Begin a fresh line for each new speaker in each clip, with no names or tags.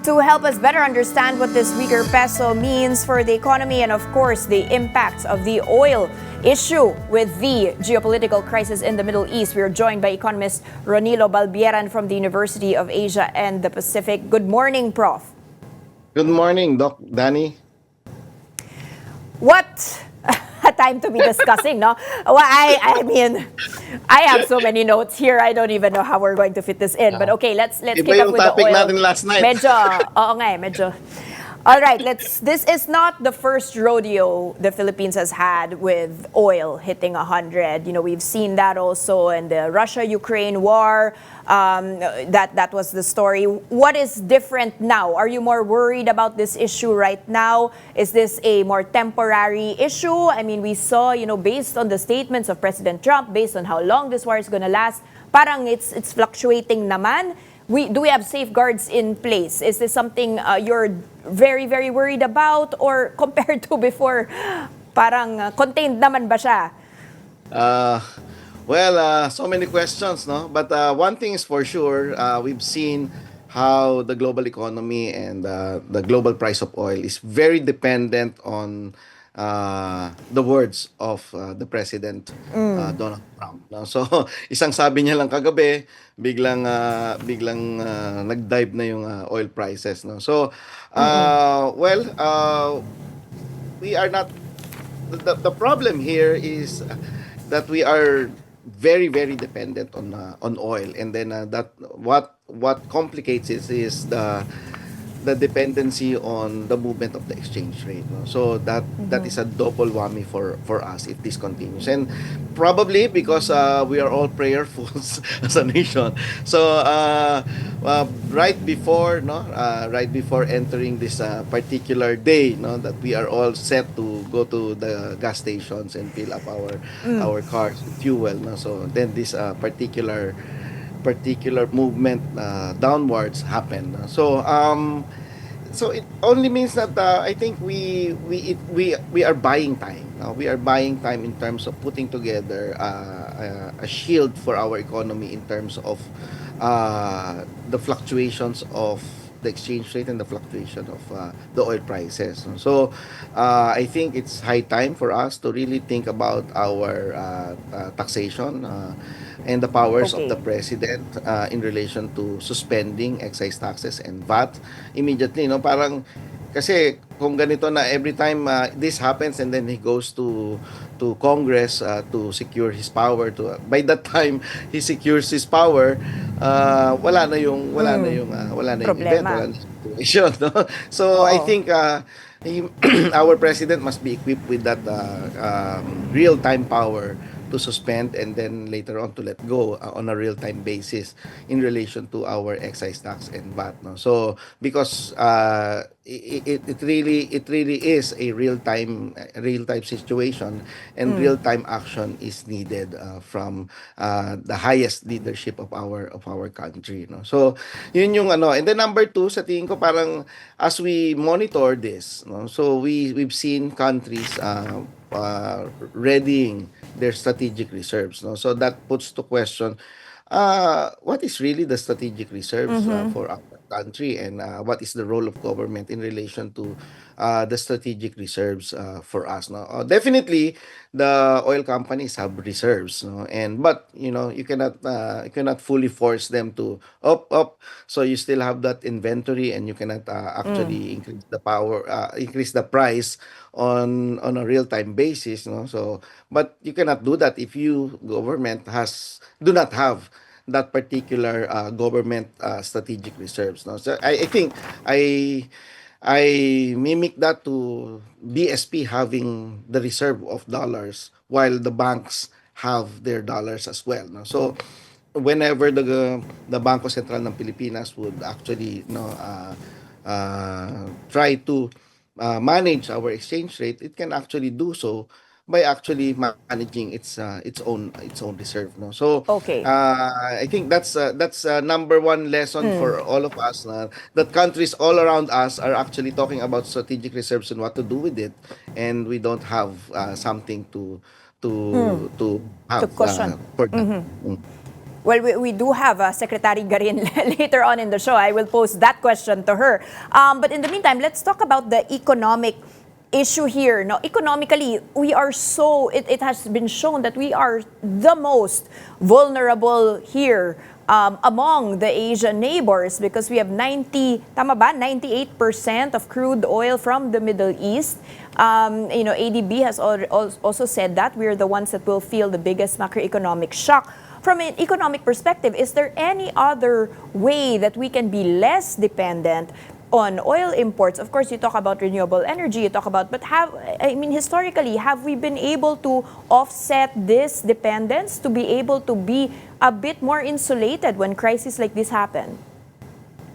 To help us better understand what this weaker peso means for the economy and, of course, the impacts of the oil issue with the geopolitical crisis in the Middle East, we are joined by Economist Ronilo Balbieran from the University of Asia and the Pacific. Good morning, Prof.
Good morning, Doc Danny.
What a time to be discussing, no? Well, I mean, I have so many notes here. I don't even know how we're going to fit this in. But okay, let's
Iba
kick off
yung
with the
topic
oil.
natin last night.
Medyo, oo nga eh, medyo. All right, this is not the first rodeo the Philippines has had with oil hitting 100. You know, we've seen that also in the Russia-Ukraine war. That was the story. What is different now? Are you more worried about this issue right now? Is this a more temporary issue? I mean, we saw, you know, based on the statements of President Trump, based on how long this war is going to last, parang it's fluctuating naman. Do we have safeguards in place? Is this something you're very, very worried about? Or compared to before, parang contained naman ba siya?
So many questions, no? But one thing is for sure, we've seen how the global economy and the global price of oil is very dependent on the words of the President Donald Trump. No? So, isang sabi niya lang kagabi, biglang nag-dive na yung oil prices. No? So, we are not the problem here is that we are very very dependent on oil, and then that what complicates it is the dependency on the movement of the exchange rate, no? So that is a double whammy for us if this continues, and probably because we are all prayerful as a nation. So right before entering this particular day, no, that we are all set to go to the gas stations and fill up our cars with fuel, no? So then this particular movement downwards happen. So it only means that I think we are buying time. We are buying time in terms of putting together a shield for our economy in terms of the fluctuations of the exchange rate and the fluctuation of the oil prices. So I think it's high time for us to really think about our taxation and the powers of the
Okay.
president in relation to suspending excise taxes and VAT immediately. No, parang kasi kung ganito na every time this happens and then he goes to Congress to secure his power, to by that time he secures his power, wala na yung event,
Problema.
wala na yung situation, no? So I
Oo.
think our president must be equipped with that real time power to suspend and then later on to let go on a real time basis in relation to our excise tax and VAT, no? So because it really is a real time situation, and real time action is needed from the highest leadership of our country, no? So yun yung ano, and then number two, sa tingin ko parang as we monitor this, no, so we've seen countries readying their strategic reserves, no? So that puts to question what is really the strategic reserves for our country, and what is the role of government in relation to the strategic reserves for us, no? Definitely the oil companies have reserves, no? And but you cannot fully force them to up, so you still have that inventory, and you cannot actually increase the price on a real time basis, no? So but you cannot do that if you government has do not have that particular government strategic reserves, no? So I think I mimic that to BSP having the reserve of dollars while the banks have their dollars as well, no? So whenever the Bangko Sentral ng Pilipinas would actually try to manage our exchange rate, it can actually do so by actually managing its own reserve, no? So
Okay.
I think that's number one lesson for all of us, that countries all around us are actually talking about strategic reserves and what to do with it, and we don't have something to
To
have
cushion.
for that. Mm.
Well, we do have Secretary Garin later on in the show. I will pose that question to her. But in the meantime, let's talk about the economic issue here. No, economically, we are it has been shown that we are the most vulnerable here among the Asian neighbors because we have 98% of crude oil from the Middle East. ADB has also said that we're the ones that will feel the biggest macroeconomic shock. From an economic perspective, is there any other way that we can be less dependent on oil imports? Of course, you talk about renewable energy, but historically, have we been able to offset this dependence to be able to be a bit more insulated when crises like this happen?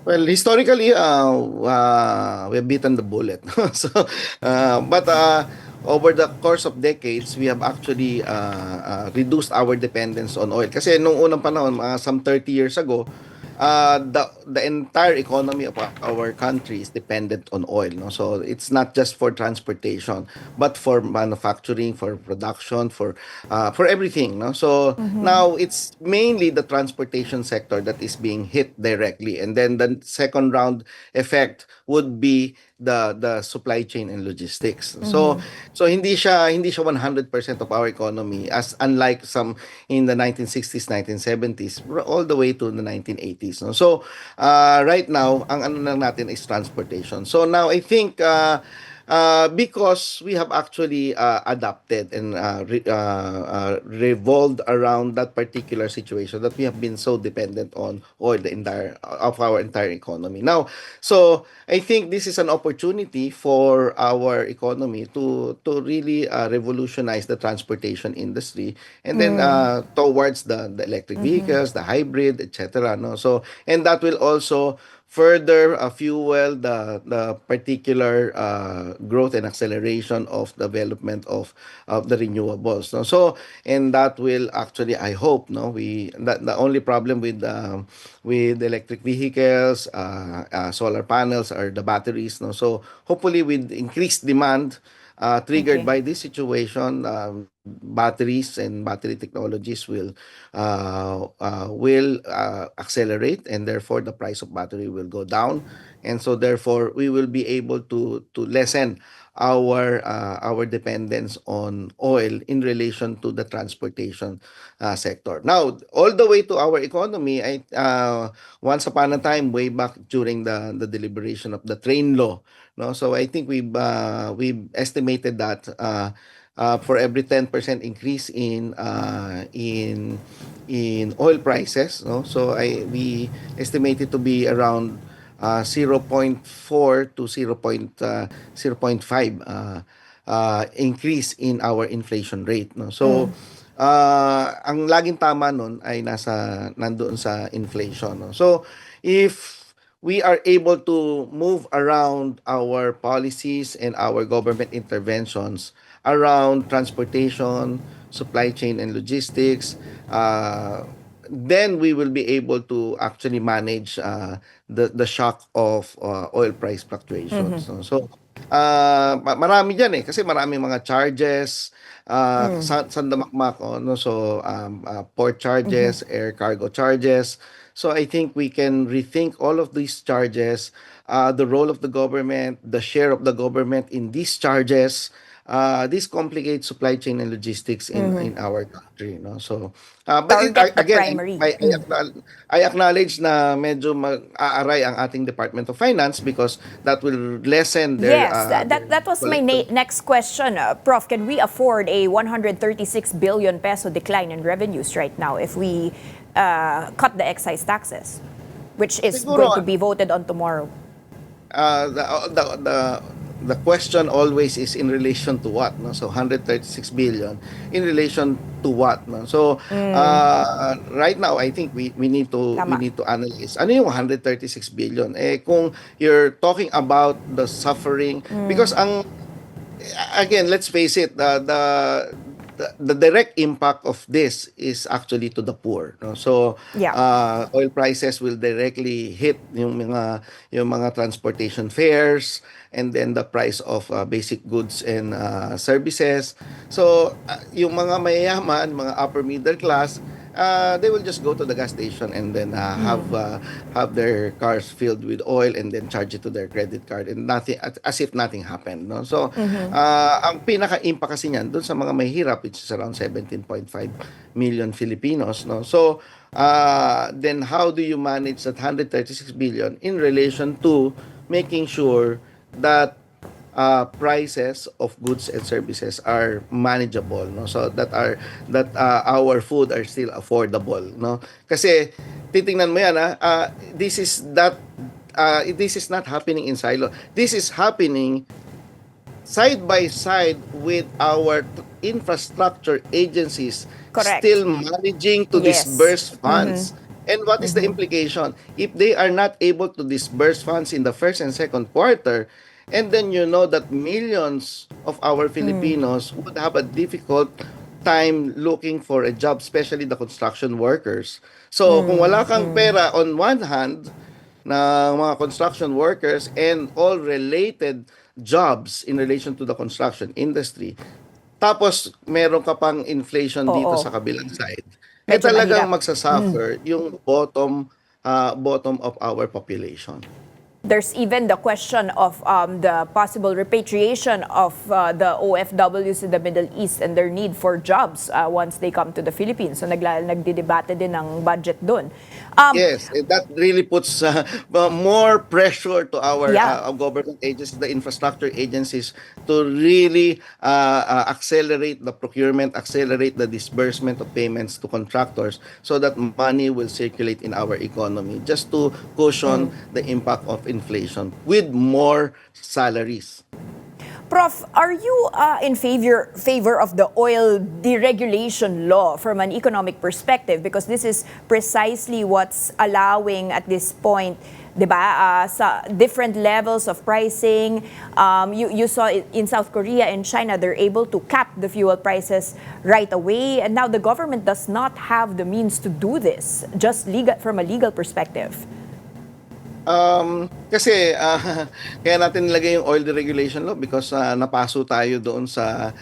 Well, historically, we've beaten the bullet. So, but over the course of decades, we have actually reduced our dependence on oil. Kasi nung unang panahon, some 30 years ago, the entire economy of our country is dependent on oil. No? So it's not just for transportation, but for manufacturing, for production, for everything. No? So now it's mainly the transportation sector that is being hit directly, and then the second round effect would be the supply chain and logistics. So hindi siya 100% of our economy, as unlike some in the 1960s, 1970s, all the way to the 1980s. No? So right now, ang ano lang natin is transportation. So now I think because we have actually adapted and revolved around that particular situation, that we have been so dependent on oil, the entire of our entire economy. Now, so I think this is an opportunity for our economy to really revolutionize the transportation industry, and then towards the electric vehicles, the hybrid, etc. No, so and that will also further fuel the particular growth and acceleration of development of the renewables. No? So and that will actually, I hope, no, we that the only problem with electric vehicles, solar panels, are the batteries. No? So hopefully with increased demand triggered
Okay.
by this situation, batteries and battery technologies will accelerate, and therefore the price of battery will go down, and so therefore we will be able to lessen our dependence on oil in relation to the transportation sector. Now, all the way to our economy, once upon a time, way back during the deliberation of the train law, no, so I think we've estimated that for every 10% increase in oil prices, no? So we estimate it to be around zero point 0.4 to 0.5 increase in our inflation rate, no? So ang laging tama nun ay nandoon sa inflation, no? So if we are able to move around our policies and our government interventions around transportation, supply chain and logistics, then we will be able to actually manage the shock of oil price fluctuations. No? So marami diyan kasi maraming mga charges, sandamakmak, no? So port charges, air cargo charges. So I think we can rethink all of these charges, the role of the government, the share of the government in these charges. This complicates supply chain and logistics in our country, no? So, but
Target the
again,
primary.
I acknowledge na medyo mag-aaray ang ating Department of Finance, because that will lessen their
Yes, that was my
collective.
next question. Prof, can we afford a 136 billion peso decline in revenues right now if we cut the excise taxes, which is
Siguro
going to be voted on tomorrow?
uh, the, the question always is in relation to what, no? So 136 billion in relation to what, no? So right now I think we need to
Tama.
analyze ano yung 136 billion, kung you're talking about the suffering, because again, let's face it, the direct impact of this is actually to the poor, no? So
Yeah.
oil prices will directly hit yung mga transportation fares, and then the price of basic goods and services. So yung mga mayayaman, mga upper middle class, they will just go to the gas station and then have their cars filled with oil and then charge it to their credit card and nothing as if nothing happened, no. So ang pinaka-impact kasi niyan doon sa mga mahihirap, which is around 17.5 million Filipinos, no. So then how do you manage that 136 billion in relation to making sure that prices of goods and services are manageable, no, so that our food are still affordable, no, kasi titingnan mo yan, this is not happening in silo, this is happening side by side with our infrastructure agencies
Correct.
still managing to
Yes.
disburse funds. And what is the implication? If they are not able to disburse funds in the first and second quarter, and then you know that millions of our Filipinos would have a difficult time looking for a job, especially the construction workers. So, kung wala kang pera on one hand, ng mga construction workers and all related jobs in relation to the construction industry. Tapos meron ka pang inflation dito
Oo.
sa kabilang side. Eh
Medyo
talagang
mahirap.
magsasuffer yung bottom of our population.
There's even the question of the possible repatriation of the OFWs in the Middle East and their need for jobs once they come to the Philippines. So nagdidebate din ng budget doon.
Yes, that really puts more pressure to our
Yeah.
government agencies, the infrastructure agencies, to really accelerate the procurement, accelerate the disbursement of payments to contractors so that money will circulate in our economy just to cushion the impact of inflation with more salaries.
Prof, are you in favor of the oil deregulation law from an economic perspective? Because this is precisely what's allowing at this point, di ba, sa different levels of pricing. You saw it in South Korea and China, they're able to cap the fuel prices right away. And now the government does not have the means to do this, just from a legal perspective.
Kasi kaya natin nilagay yung oil deregulation law because napaso tayo doon sa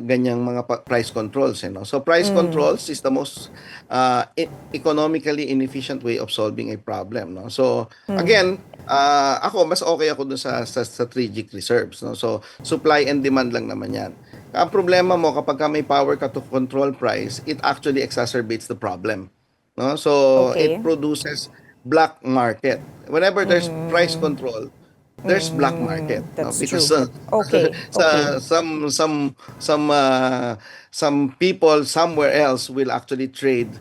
ganyang mga price controls, no? So price controls is the most economically inefficient way of solving a problem, no? So again, ako mas okay ako doon sa strategic reserves, no? So supply and demand lang naman 'yan. Ang problema mo kapag may power ka to control price, it actually exacerbates the problem, no? So
Okay.
it produces black market. Whenever there's price control, there's black market, no?
That's
Because
true. Okay. Okay.
some people somewhere else will actually trade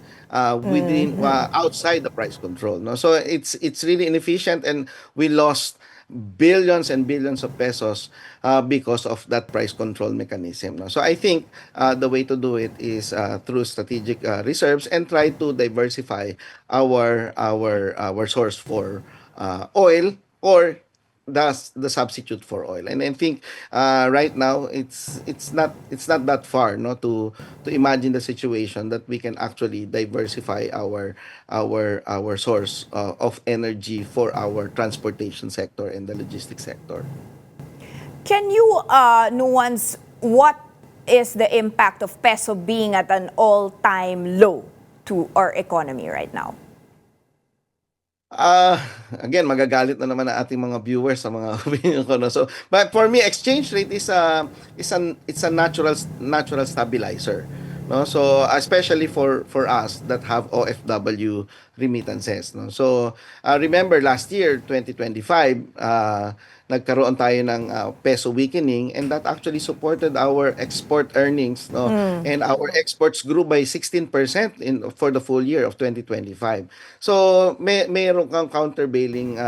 within outside the price control, no? So it's really inefficient, and we lost billions and billions of pesos because of that price control mechanism, no? So I think the way to do it is through strategic reserves and try to diversify our source for oil, or the substitute for oil. And I think right now it's not that far, no, to imagine the situation that we can actually diversify our source of energy for our transportation sector and the logistics sector.
Can you nuance what is the impact of peso being at an all-time low to our economy right now?
Ah, Again, magagalit na naman ang ating mga viewers sa mga opinion ko, no. So, but for me, exchange rate it's a natural stabilizer, no. So, especially for us that have OFW remittances, no. So, remember last year, 2025, nagkaroon tayo ng peso weakening, and that actually supported our export earnings, no. And our exports grew by 16% for the full year of 2025. So mayroon kang countervailing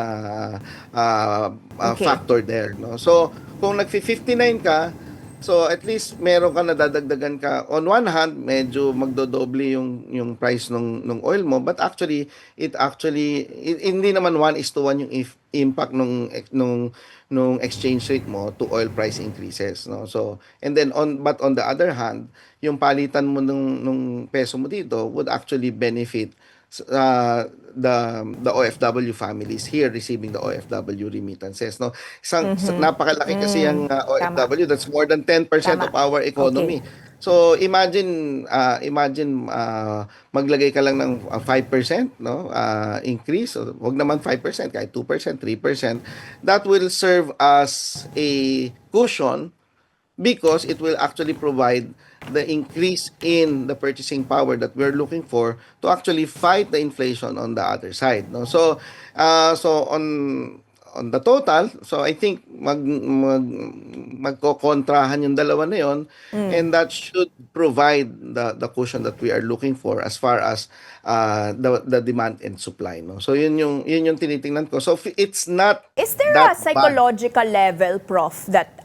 Okay.
factor there, no. So kung nagfi-59 ka, so at least meron ka nadadagdagan ka. On one hand, medyo magdodoble yung price nung oil mo, but hindi naman 1:1 yung impact nung exchange rate mo to oil price increases, no. So and then but on the other hand, yung palitan mo nung peso mo dito would actually benefit the OFW families here receiving the OFW remittances, no? Napakalaki kasi yung
Tama.
OFW. That's more than 10%
Tama.
of our
Okay.
economy. So imagine maglagay ka lang ng 5%, no? Increase, o wag naman 5%, kahit 2%, 3%, that will serve as a cushion because it will actually provide the increase in the purchasing power that we're looking for to actually fight the inflation on the other side, no? So on the total, so I think magkokontrahan yung dalawa na yon, and that should provide the cushion that we are looking for as far as the demand and supply, no? So yun yung tinitingnan ko. So it's not
Is there a
that bad.
psychological level, Prof, that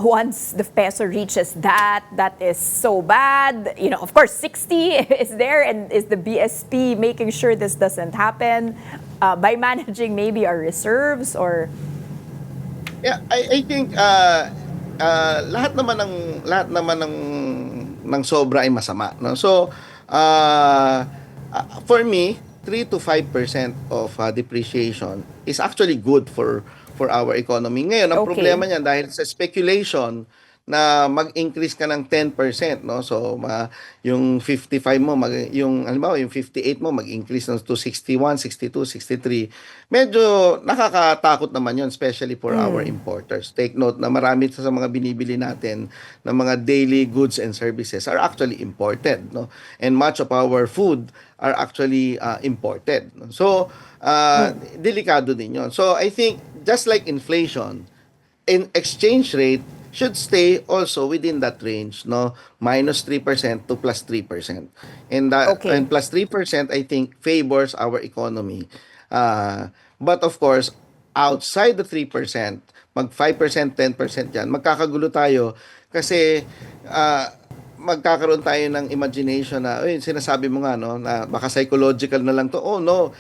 once the peso reaches that is so bad? You know, of course, 60 is there, and is the BSP making sure this doesn't happen by managing maybe our reserves or?
Yeah, I think lahat naman ng sobra ay masama, no? So for me, 3 to 5% of depreciation is actually good for our economy. Ngayon, ang
Okay.
problema niyan dahil sa speculation na mag-increase ka ng 10%, no? So yung 55 mo yung halimbawa yung 58 mo mag-increase ng to 61, 62, 63. Medyo nakakatakot naman 'yon, especially for our importers. Take note na marami sa mga binibili natin ng mga daily goods and services are actually imported, no? And much of our food are actually imported, no? So delikado din 'yon. So I think just like inflation, in exchange rate should stay also within that range, no? -3% to +3%. And
Okay.
+3% I think favors our economy. But of course, outside the 3%, mag 5%, 10% yan, magkakagulo tayo kasi uh, magkakaroon tayo ng imagination na, uy, sinasabi mo nga, no, na baka psychological na lang to. Oh, no.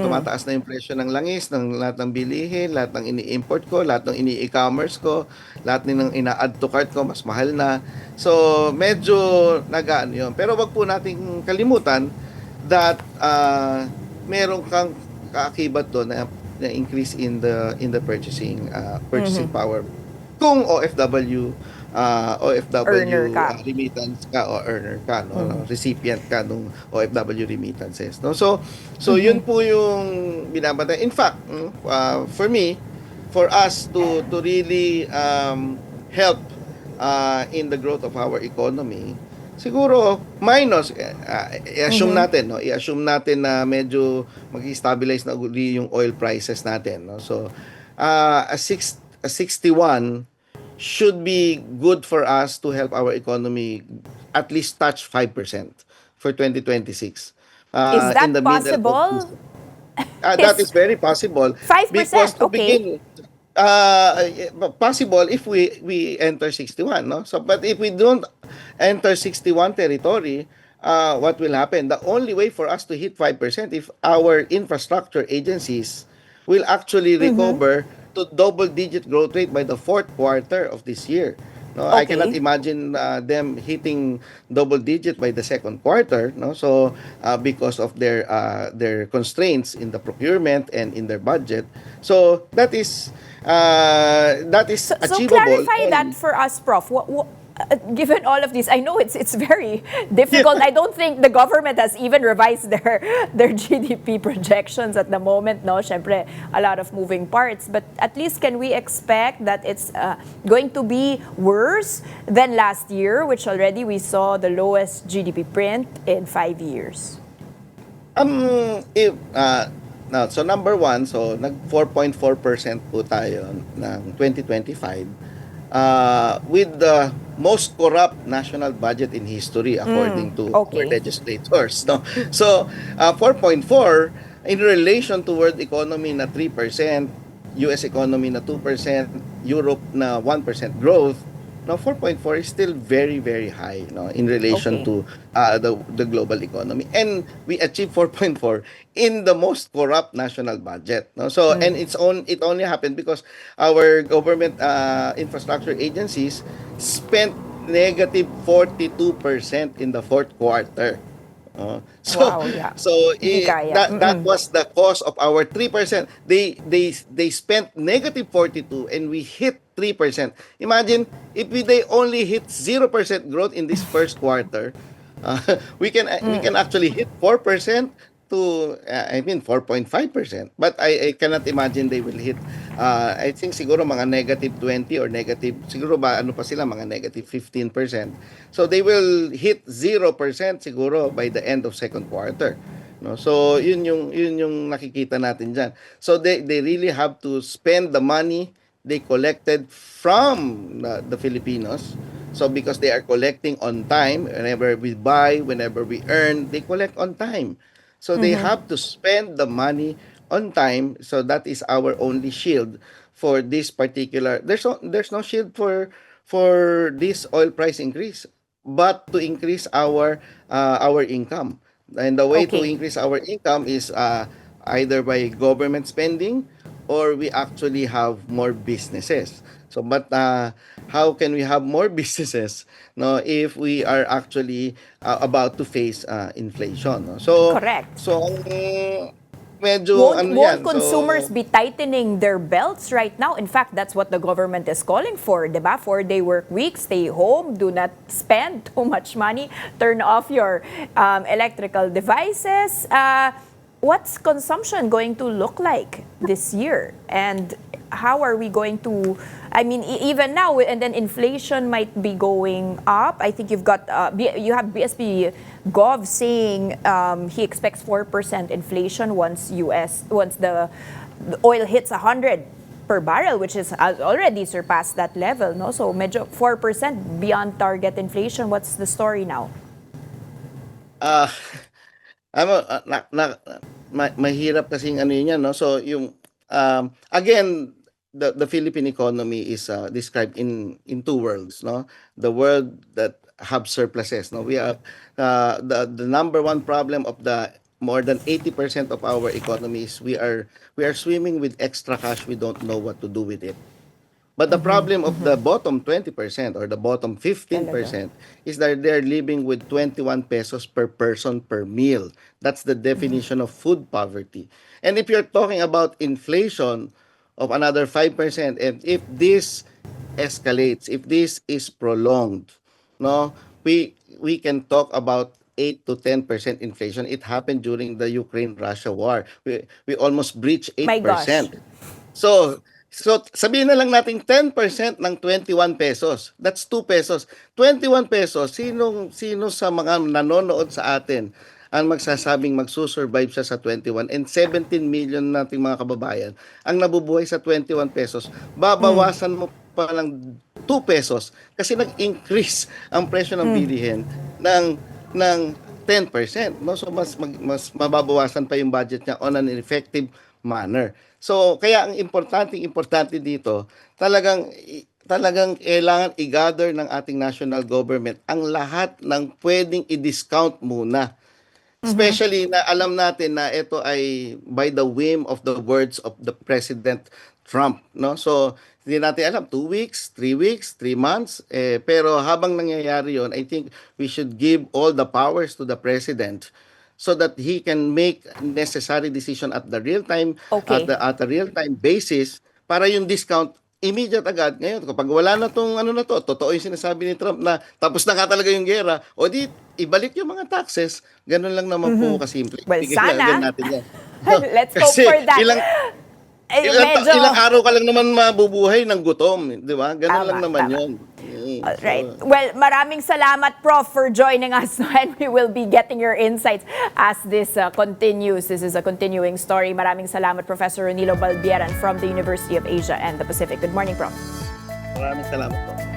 Tumataas na yung presyo ng langis, ng lahat ng bilihin, lahat ng ini-import ko, lahat ng ini-e-commerce ko, lahat ng ina-add to cart ko, mas mahal na. So, medyo nagaan yun. Pero wag po nating kalimutan that meron kang kaakibat doon na increase in the purchasing power kung
Earner
OFW
ka.
remittance ka o earner ka, no, recipient ka nung OFW remittances, no. So yun po yung binabantayan. In fact, for me, for us to really help in the growth of our economy, siguro minus i-assume natin, no, i-assume natin na medyo mag-stabilize na uli yung oil prices natin, no. So a 61 should be good for us to help our economy at least touch 5% for 2026.
Is
In the
that
middle of this,
possible?
that
Is
is very possible because
5%?
to
Okay.
begin, possible if we enter 61, no? So but if we don't enter 61 territory, what will happen? The only way for us to hit 5% if our infrastructure agencies will actually recover to double digit growth rate by the fourth quarter of this year. No, I cannot
Okay.
imagine them hitting double digit by the second quarter, no? So because of their constraints in the procurement and in their budget. So that is
So
achievable
clarify that
only.
for us, Prof. Given all of these, I know it's very difficult.
Yeah.
I don't think the government has even revised their GDP projections at the moment. No, syempre, a lot of moving parts. But at least can we expect that it's going to be worse than last year, which already we saw the lowest GDP print in 5 years?
If now, so number one, so nag 4.4% po tayo ng 2025 with the most corrupt national budget in history according to our
Okay.
legislators, no. So 4.4 in relation to world economy na 3%, US economy na 2%, Europe na 1% growth. Now 4.4 is still very very high, no, in relation
Okay.
to the global economy, and we achieved 4.4 in the most corrupt national budget, no. So and it only happened because our government infrastructure agencies spent -42% in the fourth quarter So
Wow, yeah.
so
Hindi kaya.
that was the cause of our 3%. They spent negative 42 and we hit 3%. Imagine if they only hit 0% growth in this first quarter, uh, we can actually hit 4% to I mean 4.5%. But I cannot imagine they will hit I think siguro mga negative 20 or negative siguro ba ano pa sila mga negative 15%. So they will hit 0% siguro by the end of second quarter. No? So yun yung nakikita natin diyan. So they really have to spend the money they collected from the Filipinos. So because they are collecting on time, whenever we buy, whenever we earn, they collect on time. So they have to spend the money on time. So that is our only shield for this particular. There's no shield for this oil price increase, but to increase our income. And the way to
Okay.
increase our income is either by government spending or we actually have more businesses. So, but how can we have more businesses, no, if we are actually about to face inflation, no?
Correct.
So medyo
Won't
ano
won't
yan.
consumers be tightening their belts right now? In fact, that's what the government is calling for, 'di ba? 4-day work week, stay home, do not spend too much money, turn off your electrical devices. What's consumption going to look like this year? And how are we going to, I mean, even now, and then inflation might be going up. I think you have BSP Gov saying he expects 4% inflation once the oil hits 100 per barrel, which is has already surpassed that level, no? So medyo 4% beyond target inflation. What's the story now?
Ah, mahirap kasing ano yun yan, no? So yung again the Philippine economy is described in two worlds, no? The world that have surpluses, no? We are the number one problem of the more than 80% of our economy is we are swimming with extra cash. We don't know what to do with it. But the problem of the bottom 20% or the bottom
Talaga.
15% is that they're living with 21 pesos per person per meal. That's the definition of food poverty. And if you're talking about inflation of another 5%, and if this escalates, if this is prolonged, no, we can talk about 8 to 10% inflation. It happened during the Ukraine-Russia war. We almost breached
My gosh.
8%. So, sabihin na lang natin 10% ng 21 pesos. That's 2 pesos. 21 pesos, sino sa mga nanonood sa atin ang magsasabing magsusurvive siya sa 21 and 17 million nating mga kababayan ang nabubuhay sa 21 pesos. Babawasan mo pa lang 2 pesos kasi nag-increase ang presyo ng bilihin ng 10%, no? So mas mababawasan pa yung budget niya on an effective manner. So kaya ang importante dito, talagang kailangan i-gather ng ating national government ang lahat ng pwedeng i-discount muna. Especially na alam natin na ito ay by the whim of the words of the President Trump, no? So hindi natin alam 2 weeks, 3 weeks, 3 months pero habang nangyayari 'yon, I think we should give all the powers to the president so that he can make necessary decision at the real time
Okay.
at a real time basis para yung discount immediate agad. Ngayon kapag wala na tong ano na to, totoo yung sinasabi ni Trump na tapos na nga talaga yung gera, o di ibalik yung mga taxes. Ganun lang naman po kasimple.
Well,
Bigyan lang agad
sana.
natin yan.
Let's hope
Kasi
for that. Medyo
ilang araw ka lang naman mabubuhay ng gutom, di ba? Ganun lang
tama,
naman
tama.
yun.
All right. Well, maraming salamat, Prof, for joining us. And we will be getting your insights as this continues. This is a continuing story. Maraming salamat, Professor Ronilo Balbieran from the University of Asia and the Pacific. Good morning, Prof.
Maraming salamat po.